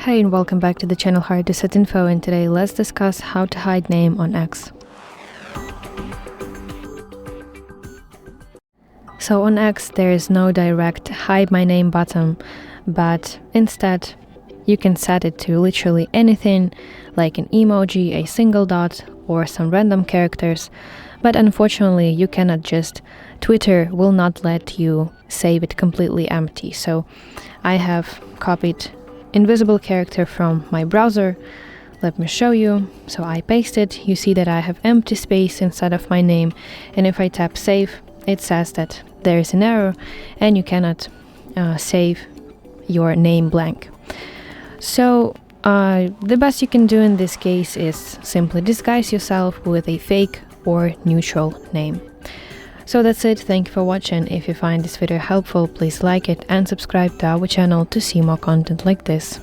Hey and welcome back to the channel HardReset.Info, and today let's discuss how to hide name on X. So on X there is no direct hide my name button, but instead you can set it to literally anything like an emoji, a single dot or some random characters, but unfortunately you cannot just, Twitter will not let you save it completely empty. So I have copied invisible character from my browser. Let me show you. So I paste it, you see that I have empty space inside of my name, and if I tap save it says that there is an error and you cannot save your name blank. So the best you can do in this case is simply disguise yourself with a fake or neutral name. So that's it, thank you for watching. If you find this video helpful, please like it and subscribe to our channel to see more content like this.